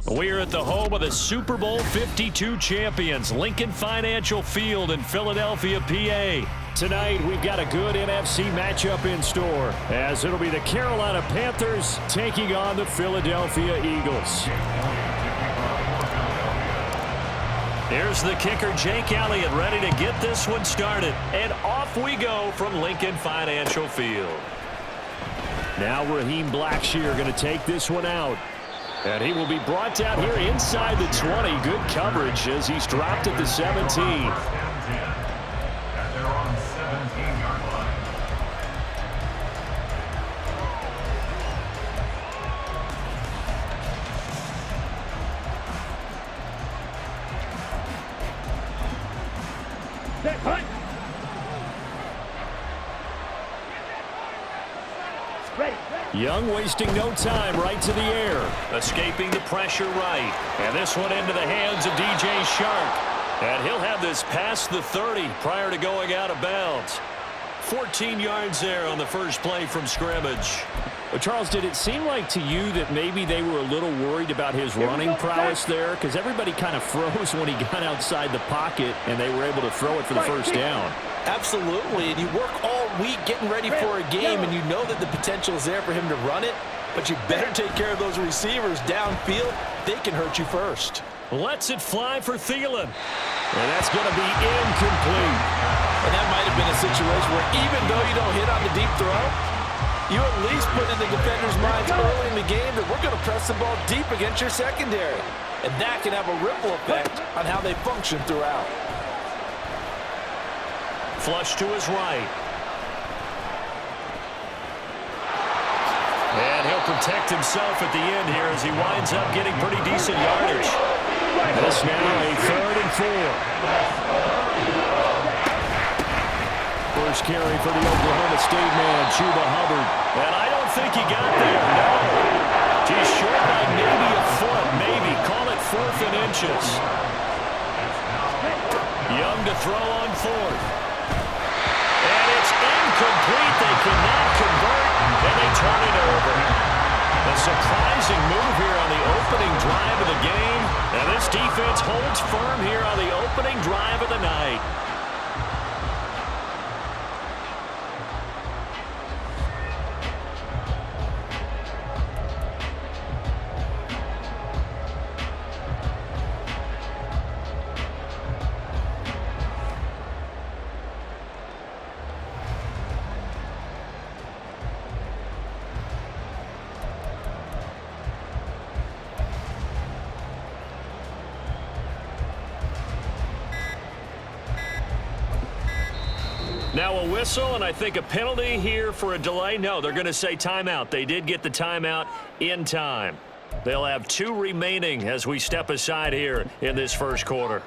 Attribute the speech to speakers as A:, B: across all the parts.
A: We're at the home of the Super Bowl 52 champions, Lincoln Financial Field in Philadelphia, PA. Tonight, we've got a good NFC matchup in store, as it'll be the Carolina Panthers taking on the Philadelphia Eagles. Here's the kicker, Jake Elliott, ready to get this one started. And off we go from Lincoln Financial Field. Now Raheem Blackshear going to take this one out. And he will be brought down here inside the 20. Good coverage as he's dropped at the 17. Young wasting no time, right to the air. Escaping the pressure right. And this one into the hands of DJ Shark. And he'll have this past the 30 prior to going out of bounds. 14 yards there on the first play from scrimmage. Well, Charles, did it seem like to you that maybe they were a little worried about his running prowess there? Because everybody kind of froze when he got outside the pocket, and they were able to throw it for the first down.
B: Absolutely, and you work all week getting ready for a game, and you know that the potential is there for him to run it, but you better take care of those receivers downfield. They can hurt you first.
A: Lets it fly for Thielen. And that's going to be incomplete.
B: And that might have been a situation where even though you don't hit on the deep throw, you at least put in the defender's minds early in the game that we're going to press the ball deep against your secondary. And that can have a ripple effect on how they function throughout.
A: Flush to his right. And he'll protect himself at the end here as he winds up getting pretty decent yardage. This now a 3rd and 4. First carry for the Oklahoma State man, Chuba Hubbard. And I don't think he got there, no. He's short by maybe a foot, maybe. Call it 4th and inches. Young to throw on 4th. And it's incomplete. They cannot convert, and they turn it over. A surprising move here on the opening drive of the game. And this defense holds firm here on the opening drive of the night. Now a whistle, and I think a penalty here for a delay. No, they're going to say timeout. They did get the timeout in time. They'll have 2 remaining as we step aside here in this first quarter.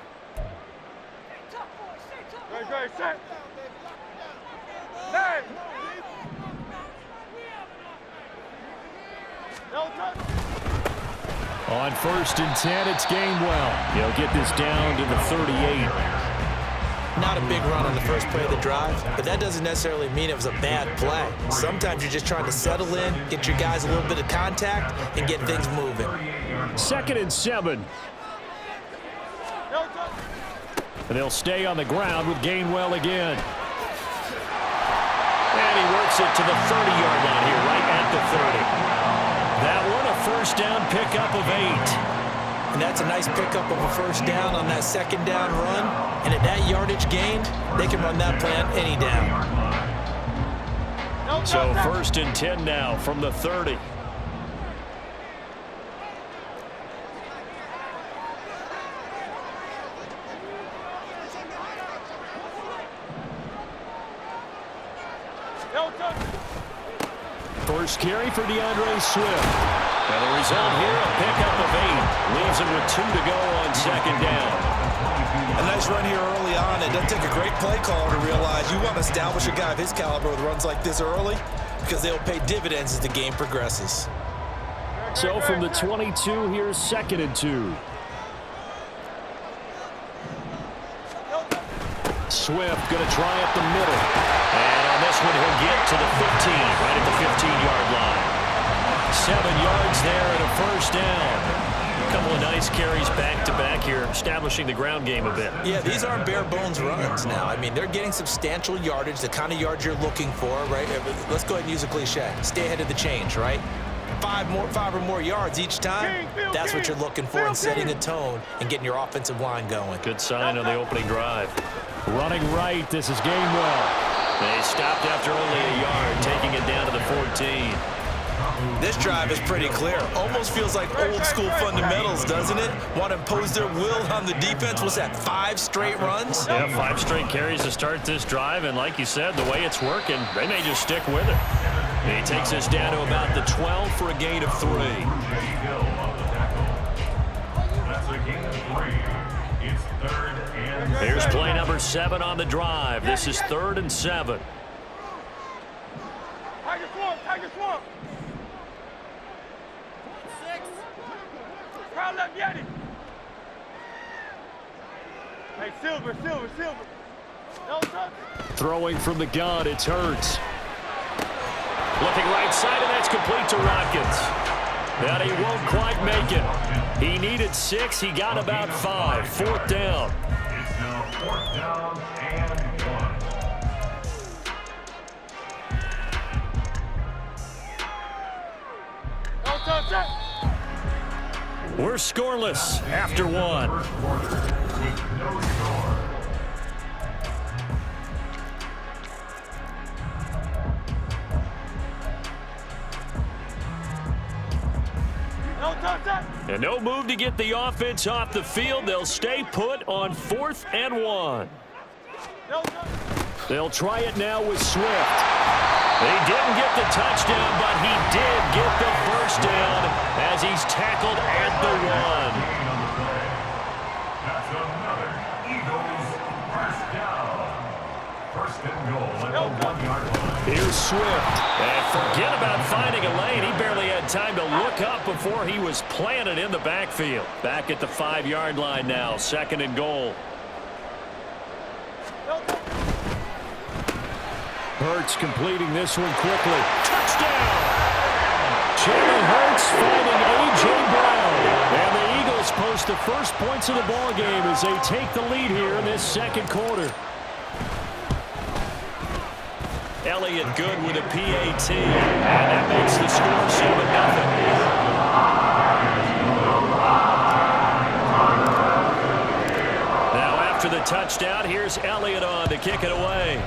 A: On 1st and 10, it's Gainwell. He'll get this down to the 38.
B: Not a big run on the first play of the drive, but that doesn't necessarily mean it was a bad play. Sometimes you're just trying to settle in, get your guys a little bit of contact, and get things moving.
A: 2nd and 7. And they'll stay on the ground with Gainwell again. And he works it to the 30-yard line here, right at the 30. That one a first down pickup of 8.
B: And that's a nice pickup of a first down on that 2nd down run. And at that yardage gained, they can run that play on any down.
A: So 1st and 10 now from the 30. First carry for DeAndre Swift. And the result here, a pickup of 8. Leaves him with 2 to go on 2nd down.
B: A nice run here early on. It doesn't take a great play caller to realize you want to establish a guy of his caliber with runs like this early because they'll pay dividends as the game progresses.
A: So from the 22, here's 2nd and 2. Swift going to try up the middle. And on this one, he'll get to the 15, right at the there and a first down. A couple of nice carries back-to-back here, establishing the ground game a bit.
B: Yeah, these aren't bare-bones runs now. I mean, they're getting substantial yardage, the kind of yards you're looking for, right? Let's go ahead and use a cliche. Stay ahead of the change, right? Five or more yards each time, that's what you're looking for in setting a tone and getting your offensive line going.
A: Good sign on the opening drive. Running right, this is Gainwell. They stopped after only a yard, taking it down to the 14.
B: This drive is pretty clear. Almost feels like old school fundamentals, doesn't it? Want to impose their will on the defense. What's that, 5 straight runs?
A: Yeah, 5 straight carries to start this drive, and like you said, the way it's working, they may just stick with it. He takes us down to about the 12 for a gain of 3.
C: That's a gain of 3. It's 3rd and 7.
A: Here's play number 7 on the drive. This is 3rd and 7.
D: Tiger swamp. 6. Crowd left Yeti. Hey, Silver. No touch.
A: Throwing from the gun, it's Hurts. Looking right side, and that's complete to Watkins. But he won't quite make it. He needed 6. He got about 5. 4th down.
C: It's now 4th down and 1.
D: No touch.
A: We're scoreless after 1.
C: First quarter with no score.
D: No touch.
A: And no move to get the offense off the field. They'll stay put on 4th and 1.
D: No touch.
A: They'll try it now with Swift. They didn't get the touchdown, but he did get the first down as he's tackled at the 1.
C: That's another Eagles first down. First and goal at the 1-yard line.
A: Here's Swift. And forget about finding a lane. He barely had time to look up before he was planted in the backfield. Back at the 5-yard line now, 2nd and goal. Hurts completing this one quickly. Touchdown! Jalen Hurts finding A.J. Brown. And the Eagles post the first points of the ball game as they take the lead here in this 2nd quarter. Elliott good with a PAT. And that makes the score 7-0. Now after the touchdown, here's Elliott on to kick it away.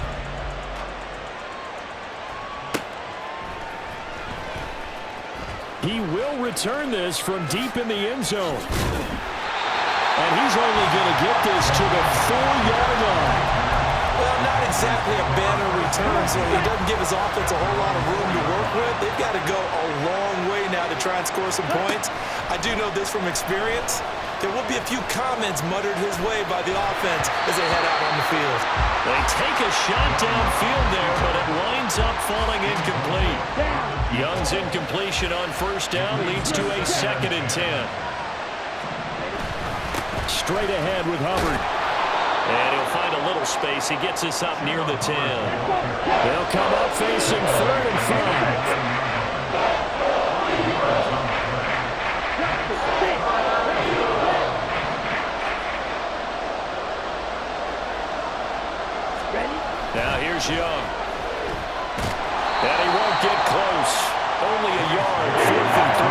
A: He will return this from deep in the end zone. And he's only going to get this to the 4-yard line.
B: Well, not exactly a banner return, so he doesn't give his offense a whole lot of room to work with. They've got to go a long way now to try and score some points. I do know this from experience. There will be a few comments muttered his way by the offense as they head out on the field.
A: They take a shot downfield there, but it winds up falling incomplete. Young's incompletion on first down leads to a 2nd and 10. Straight ahead with Hubbard. And he'll find a little space. He gets us up near the 10. They'll come up facing 3rd and 5. Now here's Young. And he won't get close. Only a yard, 4th and 3.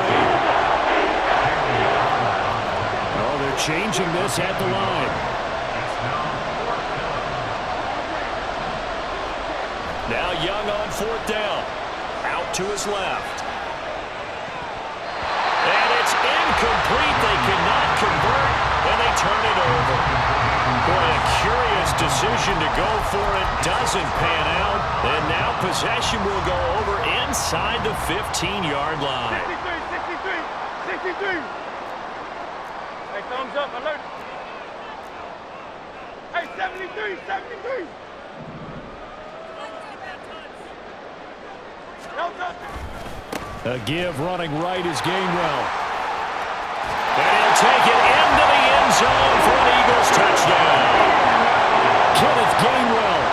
A: Oh, they're changing this at the line. Now Young on 4th down. Out to his left. And it's incomplete. They cannot convert, and they turn it over. Boy, a curious decision to go for it. Doesn't pan out. And now possession will go over inside the 15-yard line.
D: 63. Hey, thumbs up, alert. Hey, 73. No touch.
A: A give running right is Gainwell. And he'll take it into the end zone for an Eagles touchdown. Kenneth Gainwell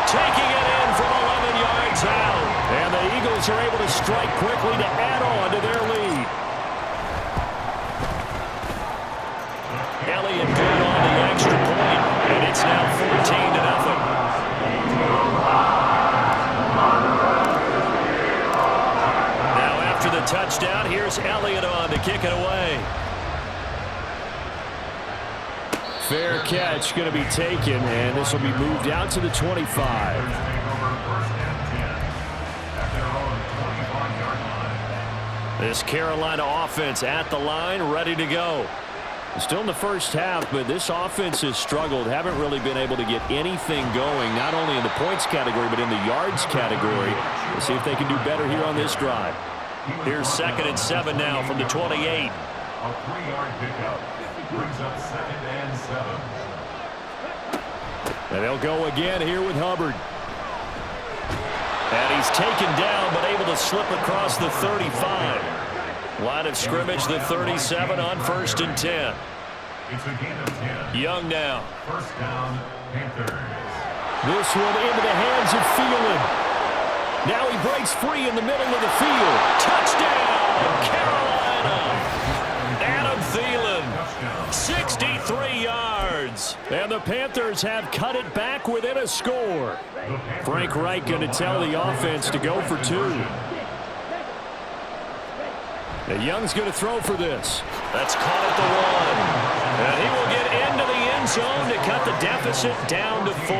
A: taking it in from 11 yards out. And the Eagles are able to strike quickly to add on to their lead. Elliott good on the extra point, and it's now 14-0. Now after the touchdown, here's Elliott on to kick it away. Fair catch going to be taken, and this will be moved out to the 25. This Carolina offense at the line, ready to go. Still in the first half, but this offense has struggled. Haven't really been able to get anything going, not only in the points category, but in the yards category. We'll see if they can do better here on this drive. Here's 2nd and 7 now from the 28.
C: A 3-yard pickup brings up 2nd and 7.
A: And they'll go again here with Hubbard. And he's taken down, but able to slip across the 35. Line of scrimmage, the 37 on 1st and 10.
C: It's a gain of 10.
A: Young now.
C: First down, Panthers.
A: This one into the hands of Thielen. Now he breaks free in the middle of the field. Touchdown, Carolina. Adam Thielen, 63 yards. And the Panthers have cut it back within a score. Frank Reich going to tell the offense to go for 2. And Young's going to throw for this. That's caught at the 1. And he will get into the end zone to cut the deficit down to 4.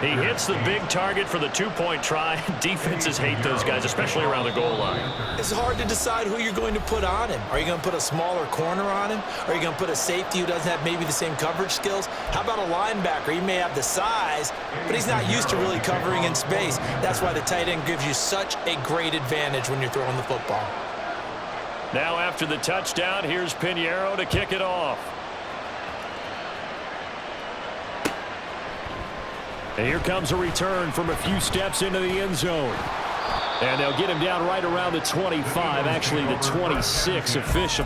A: He hits the big target for the 2-point try. Defenses hate those guys, especially around the goal line.
B: It's hard to decide who you're going to put on him. Are you going to put a smaller corner on him? Are you going to put a safety who doesn't have maybe the same coverage skills? How about a linebacker? He may have the size, but he's not used to really covering in space. That's why the tight end gives you such a great advantage when you're throwing the football.
A: Now after the touchdown, here's Pinheiro to kick it off. And here comes a return from a few steps into the end zone. And they'll get him down right around the 25, actually the 26 official.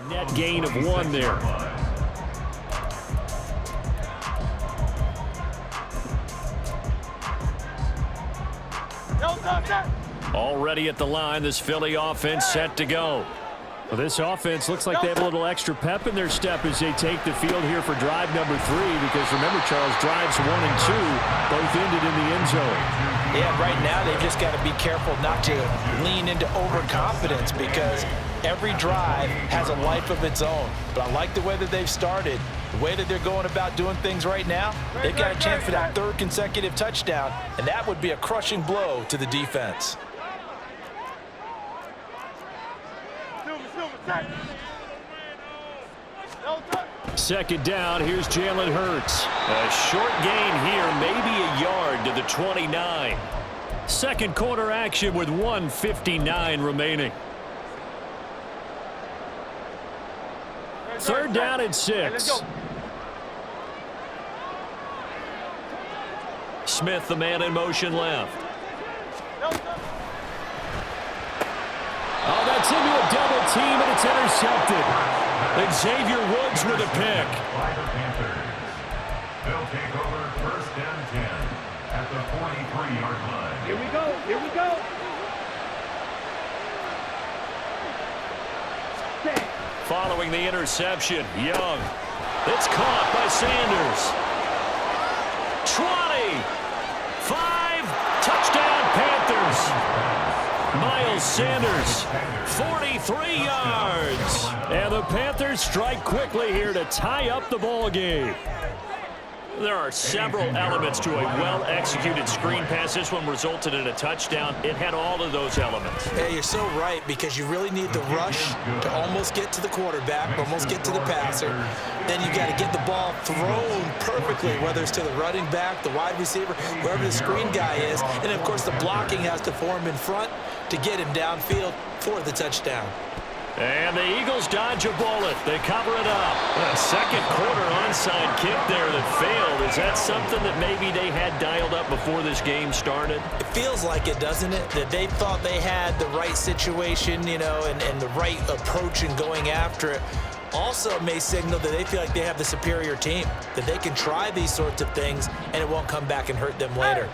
A: Net gain of 1 there. Already at the line, this Philly offense set to go. Well, this offense looks like they have a little extra pep in their step as they take the field here for drive number 3, because remember, Charles, drives 1 and 2 both ended in the end zone.
B: Yeah, right now they've just got to be careful not to lean into overconfidence, because every drive has a life of its own. But I like the way that they've started, the way that they're going about doing things right now. They've got a chance for that 3rd consecutive touchdown, and that would be a crushing blow to the defense.
A: Second down, here's Jalen Hurts. A short gain here, maybe a yard to the 29. Second quarter action with 1:59 remaining. 3rd down and 6. Smith, the man in motion left. Oh, that's into a double team, and it's intercepted. Xavier Woods with a pick.
C: By the Panthers. They'll take over 1st and 10 at the 43-yard line.
D: Here we go. Here we go.
A: Following the interception, Young. It's caught by Sanders. 20. 5. Touchdown Panthers. Miles Sanders, 43 yards. And the Panthers strike quickly here to tie up the ball game. There are several elements to a well-executed screen pass. This one resulted in a touchdown. It had all of those elements.
B: Hey, you're so right, because you really need the rush to almost get to the quarterback, almost get to the passer. Then you got to get the ball thrown perfectly, whether it's to the running back, the wide receiver, wherever the screen guy is. And, of course, the blocking has to form in front to get him downfield for the touchdown.
A: And the Eagles dodge a bullet. They cover it up. A second quarter onside kick there that failed. Is that something that maybe they had dialed up before this game started?
B: It feels like it, doesn't it? That they thought they had the right situation, you know, and the right approach in going after it. Also may signal that they feel like they have the superior team, that they can try these sorts of things and it won't come back and hurt them later.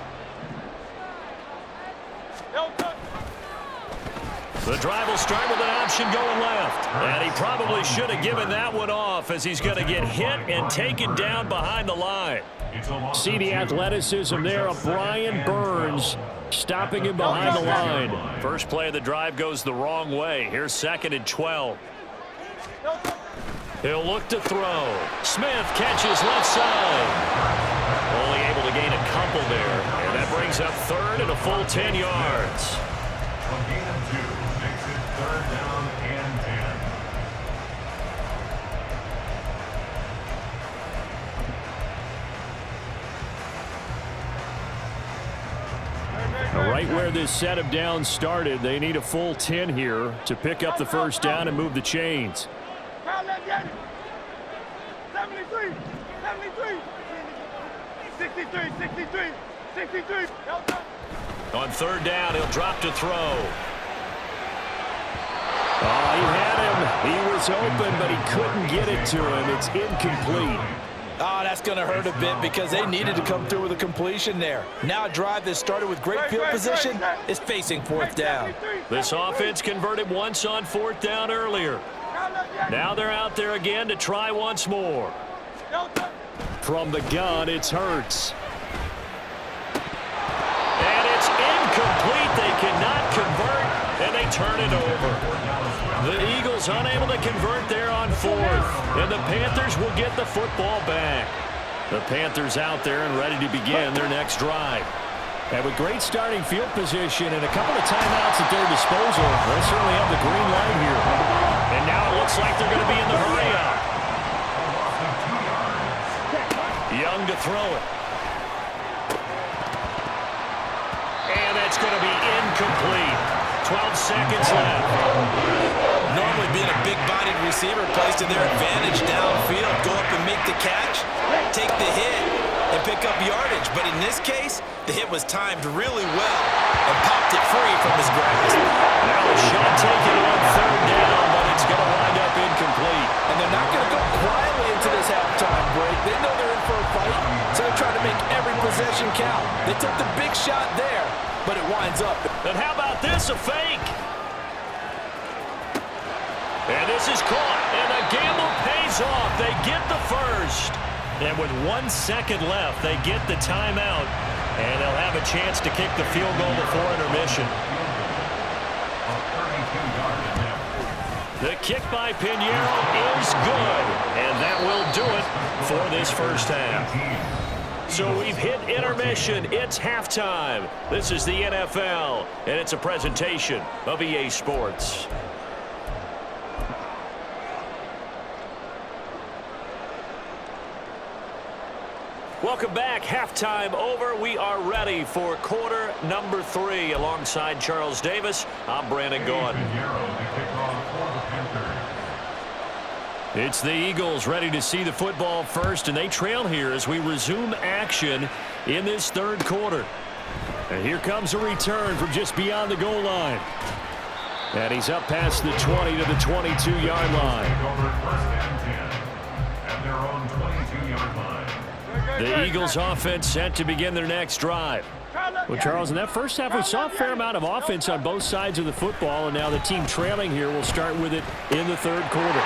A: The drive will start with an option going left. And he probably should have given that one off as he's going to get hit and taken down behind the line. See the athleticism there of Brian Burns stopping him behind the line. First play of the drive goes the wrong way. Here's 2nd and 12. He'll look to throw. Smith catches left side. Only able to gain a couple there. And that brings up 3rd and a full 10 yards.
C: A gain of 2 makes it 3rd down and 10.
A: Right where this set of downs started, they need a full 10 here to pick up the first down and move the chains.
D: 73, 73, 63, 63, 63.
A: On 3rd down, he'll drop to throw. Oh, he had him. He was open, but he couldn't get it to him. It's incomplete.
B: Oh, that's going to hurt a bit because they needed to come through with a completion there. Now a drive that started with great field position is facing 4th down.
A: This offense converted once on 4th down earlier. Now they're out there again to try once more. From the gun, it's Hurts. And it's incomplete. They cannot convert, and they turn it over. The Eagles unable to convert there on 4th, and the Panthers will get the football back. The Panthers out there and ready to begin their next drive. And with great starting field position and a couple of timeouts at their disposal, they certainly have the green light here. And now it looks like they're going to be in the hurry-up. Young to throw it. And that's going to be incomplete. 12 seconds left.
B: Normally being a big-bodied receiver plays to their advantage downfield. Go up and make the catch, take the hit, and pick up yardage. But in this case, the hit was timed really well and popped it free from his grasp.
A: Now a shot taken on 3rd down, but it's going to wind up incomplete.
B: And they're not going to go quietly into this halftime break. They know they're in for a fight, so they're trying to make every possession count. They took the big shot there, but it winds up.
A: And how about this, a fake? And this is caught, and the gamble pays off. They get the first. And with 1 second left, they get the timeout, and they'll have a chance to kick the field goal before intermission. The kick by Pinheiro is good, and that will do it for this first half. So we've hit intermission. It's halftime. This is the NFL, and it's a presentation of EA Sports. Welcome back. Halftime over. We are ready for quarter number 3. Alongside Charles Davis, I'm Brandon Gaudin. It's the Eagles ready to see the football first, and they trail here as we resume action in this 3rd quarter. And here comes a return from just beyond the goal line. And he's up past the 20 to the 22-yard line.
C: At their own 22-yard line.
A: The Eagles offense set to begin their next drive. Well, Charles, in that first half, we saw a fair amount of offense on both sides of the football, and now the team trailing here will start with it in the 3rd quarter.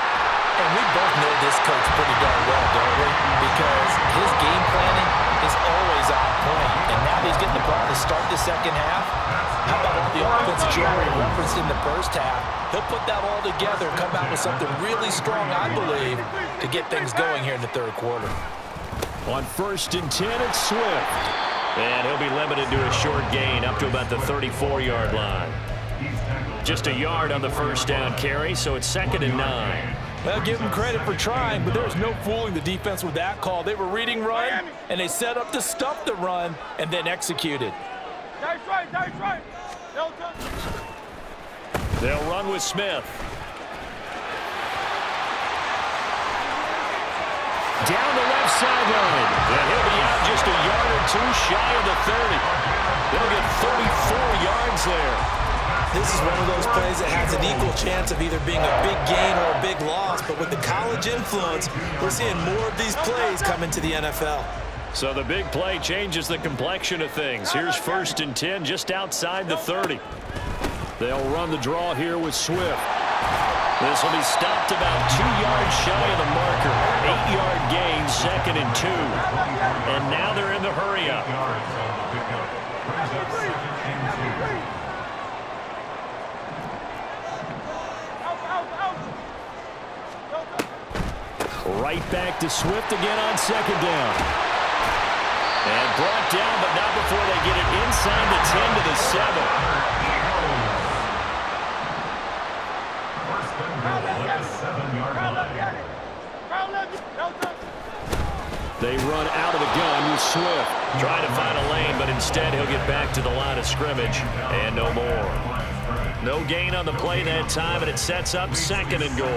B: And we both know this coach pretty darn well, don't we? Because his game planning is always on point. And now he's getting the ball to start the second half. How about all the offense that you already referenced in the first half? He'll put that all together and come out with something really strong, I believe, to get things going here in the 3rd quarter.
A: On 1st and 10, it's Swift. And he'll be limited to a short gain up to about the 34-yard line. Just a yard on the first down carry, so it's 2nd and 9.
B: Well, give them credit for trying, but there's no fooling the defense with that call. They were reading run, and they set up to stuff the run and then executed.
D: That's right, that's right.
A: They'll run with Smith. down the left sideline. And he'll be out just a yard or two shy of the 30. They'll get 34 yards there.
B: This is one of those plays that has an equal chance of either being a big gain or a big loss. But with the college influence, we're seeing more of these plays come into the NFL.
A: So the big play changes the complexion of things. Here's 1st and 10 just outside the 30. They'll run the draw here with Swift. This will be stopped about 2 yards shy of the marker. 8-yard gain, 2nd and 2. And now they're in the hurry-up. Right back to Swift again on 2nd down. And brought down, but not before they get it inside the 10 to the 7. They run out of the gun with Swift. Trying to find a lane, but instead he'll get back to the line of scrimmage. And no more. No gain on the play that time, and it sets up 2nd and goal.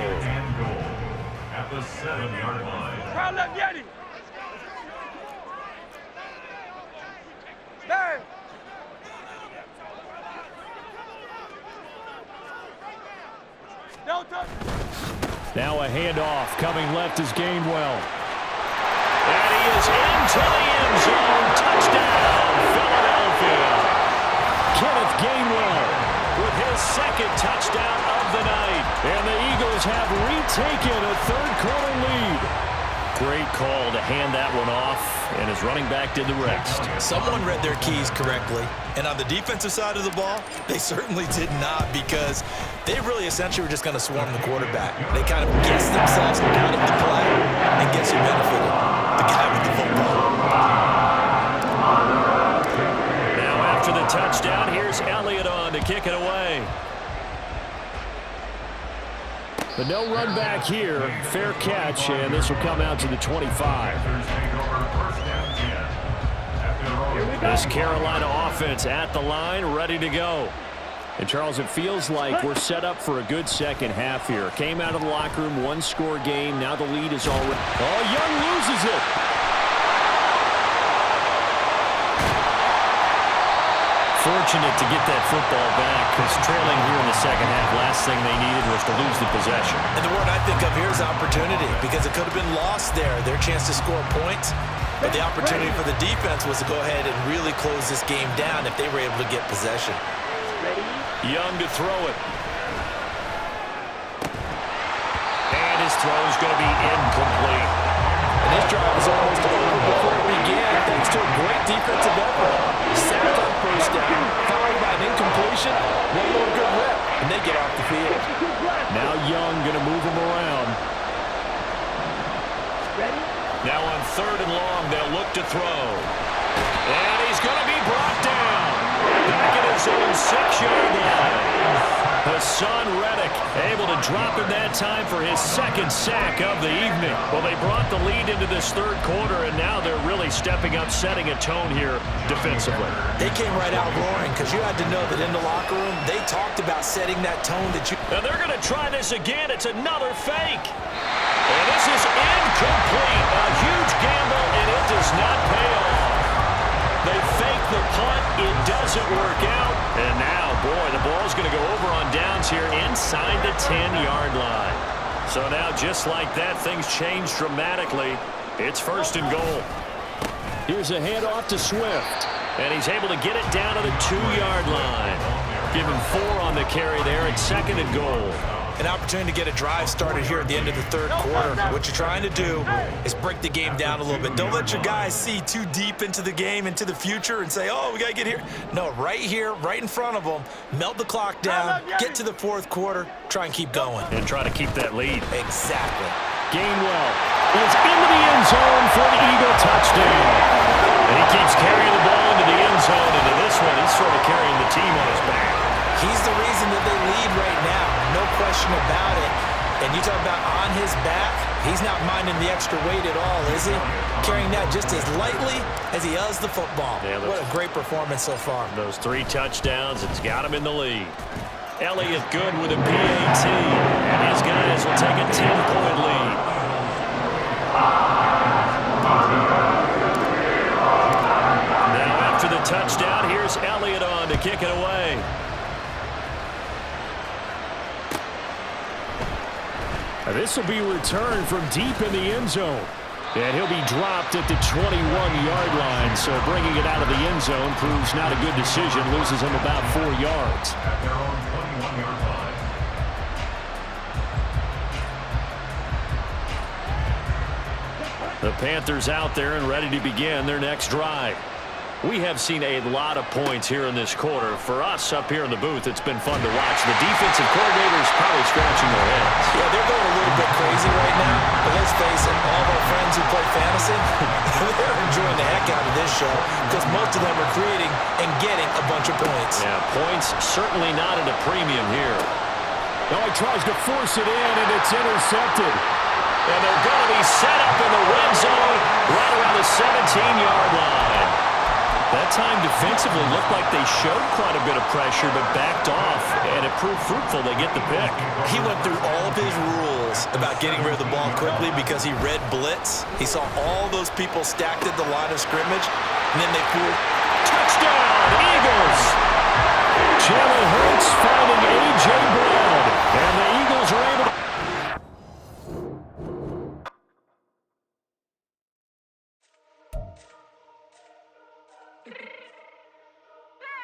C: At the 7-yard line.
D: Crowd left, Yeti. Stand. Don't touch.
A: Now a handoff. Coming left is Gainwell. And he is into the end zone. Touchdown, Philadelphia. Kenneth Gainwell with his 2nd touchdown of the night. And the Eagles have retaken a 3rd-quarter lead. Great call to hand that one off, and his running back did the rest.
B: Someone read their keys correctly, and on the defensive side of the ball, they certainly did not, because they really essentially were just going to swarm the quarterback. They kind of guessed themselves out of the play, and guess who benefited? The guy with the football.
A: Now after the touchdown, here's Elliott on to kick it away. But no run back here. Fair catch, and this will come out to the 25. This Carolina offense at the line, ready to go. And, Charles, it feels like we're set up for a good second half here. Came out of the locker room, 1-score game. Now the lead is already... Oh, Young loses it. Fortunate to get that football back, because trailing here in the second half, last thing they needed was to lose the possession.
B: And the word I think of here is opportunity, because it could have been lost there, their chance to score points. But the opportunity for the defense was to go ahead and really close this game down if they were able to get possession.
A: Young to throw it. And his throw is going to be incomplete.
B: And this drive was almost over before it began, thanks to a great defensive effort. Sacked on 1st down, followed by an incompletion, one more good rep, and they get off the field.
A: Now Young going to move him around. Now on 3rd and long, they'll look to throw. And he's going to be brought down. Back at his own 6-yard line. Hassan Reddick able to drop in that time for his 2nd sack of the evening. Well, they brought the lead into this 3rd quarter, and now they're really stepping up, setting a tone here defensively.
B: They came right out roaring, because you had to know that in the locker room, they talked about setting that tone that you...
A: Now they're going to try this again. It's another fake. And this is incomplete. A huge gamble, and it does not pay off. They fake the punt. It doesn't work out. And now, boy, the ball's going to go over on downs here inside the 10-yard line. So now, just like that, things change dramatically. It's 1st and goal. Here's a handoff to Swift. And he's able to get it down to the 2-yard line. Give him 4 on the carry there at 2nd and goal.
B: An opportunity to get a drive started here at the end of the 3rd quarter. What you're trying to do is break the game down a little bit. Don't let your guys see too deep into the game, into the future, and say, oh, we got to get here. No, right here, right in front of them, melt the clock down, get to the 4th quarter, try and keep going.
A: And try to keep that lead.
B: Exactly.
A: Gainwell is into the end zone for the Eagle touchdown. And he keeps carrying the ball into the end zone. Into this one, he's sort of carrying the team on his back.
B: He's the reason that they lead right now, no question about it. And you talk about on his back, he's not minding the extra weight at all, is he? Carrying that just as lightly as he does the football. Yeah, what a great performance so far.
A: Those 3 touchdowns, it's got him in the lead. Elliott good with a PAT, and his guys will take a 10-point lead. touchdown. Here's Elliott on to kick it away.
E: This will be returned from deep in the end zone. And he'll be dropped at the 21-yard line. So bringing it out of the end zone proves not a good decision. Loses him about 4 yards.
C: At their own 21-yard line.
A: The Panthers out there and ready to begin their next drive. We have seen a lot of points here in this quarter. For us up here in the booth, it's been fun to watch. The defensive coordinators probably scratching their heads.
B: Yeah, they're going a little bit crazy right now. But let's face it, all of our friends who play fantasy, they're enjoying the heck out of this show because most of them are creating and getting a bunch of points.
A: Yeah, points certainly not at a premium here.
E: Now he tries to force it in, and it's intercepted.
A: And they're going to be set up in the red zone right around the 17-yard line. That time defensively looked like they showed quite a bit of pressure but backed off, and it proved fruitful. They get the pick.
B: He went through all of his rules about getting rid of the ball quickly because he read blitz. He saw all those people stacked at the line of scrimmage, and then they pulled.
A: Touchdown, Eagles!
E: Jalen Hurts finding A.J. Brown. And